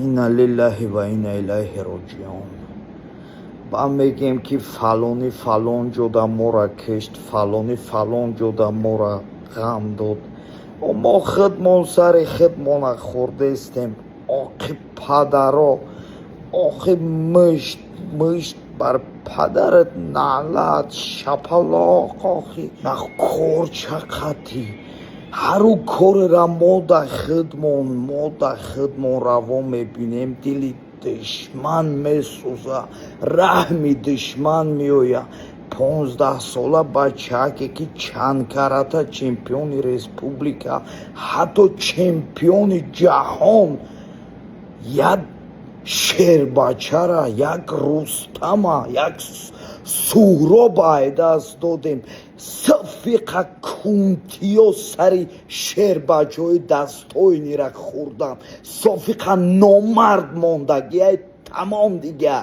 اینا لله و اینا الیه راجعون. با میگیم که فلانی فلان جدا مورا کشت، فلانی فلان جدا مورا غم داد و ما خودمان سر خودمان خورده استیم. آخه پدرها، آخه مشت بر پدرت نعلت شپلاق، آخه نخور چقدی هرو کار را ما در خودمان روا میبینیم. دلی دشمن میسوزه، رحمی دشمن میویه. 15 ساله بچه که چند کرده چمپیون ریسپوبلیکا، حتی چمپیون جهان، یک شیر بچه را، یک رستم، یک سهراب دست دادیم. صفیق کنتی و سری شیر بچه های دستای نیرک خوردم. صفیق نامرد ماندگی تمام دیگه،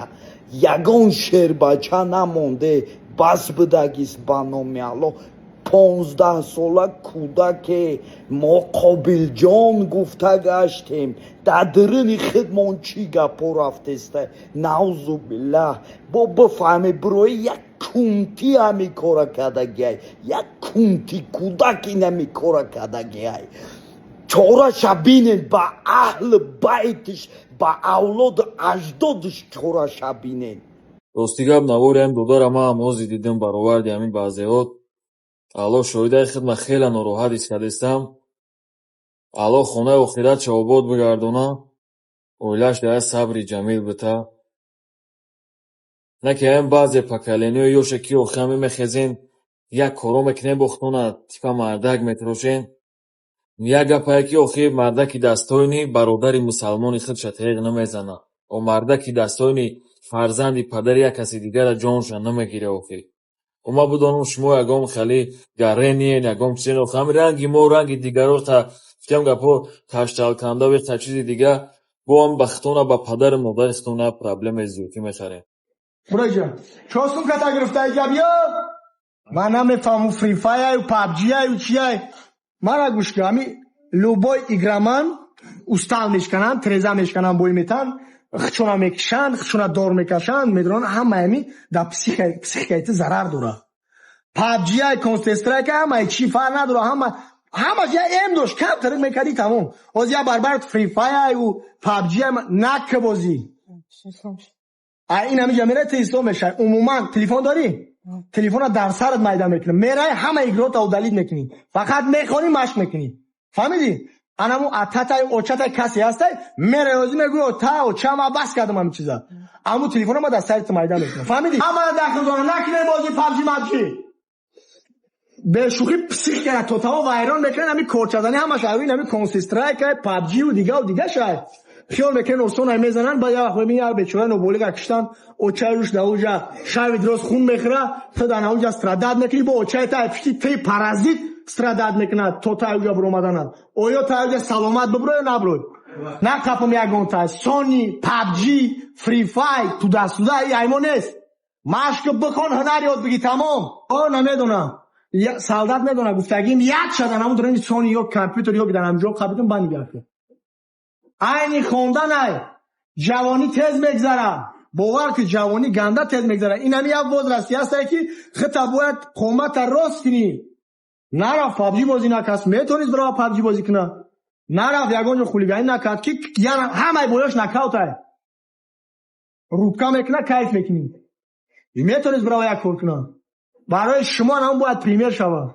یگان شیر بچه نمانده. بس بدگیست به نام الله. 15 ساله کودک ما قابل جان گفته گشتیم. در درون خودمان چی گپا رفتسته؟ نعوذ بالله. با بفهمی برای یک کنتی همی کارا کردگی، یک کنتی کودکی نمی کارا کردگی. چارش بینین با اهل بیتش، با اولاد اجدادش چارش بینین. Ростигап навориам додара ма ҳамози дидим бароварди ҳамин баъзеҳот. Алло шоҳидаи хидма хеле нороҳат истадистам. Алло хонаи охират шавобод бигардона. Оилаш дая сабри ҷамил бита. Наки ҳамин баъзе поколенияи ёше ки охи ҳамин мехезин як коро мекунем бохтона типа мардак метирошен. Як гапае ки охи мардаки дастойни бародари мусалмони худша теғ намезана. О мардаки дастойни фарзанди падари як каси дигара ҷонша намегирад. охи ма бидонам шумо ягон хеле гарениен, ягон чизен. охи ҳамин ранги мо ранги дигаро та фикрам гапо ташталканда вехта чизи дига бо ҳам ба хитона ба падари модари хитона проблемаи зиёдӣ мехарем. Buracan, čo sumkata гирифтаи ҷабё? Ман намефаҳмам фри файру, пабҷию чияй. Мара гӯш кӣ ҳами лӯбои играман устал мешкананд, треза мешкананд, бой метан, хичона мекишанд, хичона дор мекашанд, медонанд ҳама ҳами дар психикаи зарар дорад. пабҷию, контр-страйк ҳамаи чӣ фарқ надорад, ҳамаш я эм дошт, камтар мекардӣ тамом. ҳозир я барбар фри файру, пабҷию накка бозӣ. این همیشه میره تیستو میشه. عموما تلفن داری؟ تلفن در سرت میده میکنه. میره همه ایگرات او دلیل میکنی. فقط میخونی مشق میکنی. فهمیدی؟ انمو اتاتای اوچاتای کسی هسته میره روزی میگه تا او چما بس کردم همین چیزا. اما تلفن ما در سرت میده میکنه. فهمیدی؟ اما داخل زونه نکنه بازی پابجی مابجی. به شوخی پسیک توتاو وایران میکنه. همین کورچازانی همش اوین همین کنسیسترایک پابجی و دیگه شاید. خیال میکنن اصلا نمیزنن با یا خودمی یا بچه‌ها نوبولی کشتن اوچای روش داوجا شاید درست خون میخوره تا در اونجا استراداد میکنی با اوچای تا تی پارازیت استراداد میکنه تو تا اونجا برو اومدن اویا تا اونجا سلامت ببرو یا نبرو نه کاپم یگون تا سونی پابجی فری فای تو دستودا ایمون است ماشک بکن هنر یاد بگی تمام نمیدونم یا سالدات میدونه گفتگیم یک شدن همون دارن سونی یا کامپیوتر یا بدن همجا خابیدن بانی گرفته اینی خوندن ای جوانی تیز میگذره باور که جوانی گنده تیز میگذره این همی یک وز راستی هست که خطا باید قومت راست کنی نرفت پابجی بازی نکست میتونید برای پابجی بازی کنه نرفت یگانجا خولیگانی نکرد که یعنی همه بایش نکاوت های روبکا میکنه کیف میکنی میتونید برای یک کار کنه برای شما هم باید پریمیر شوه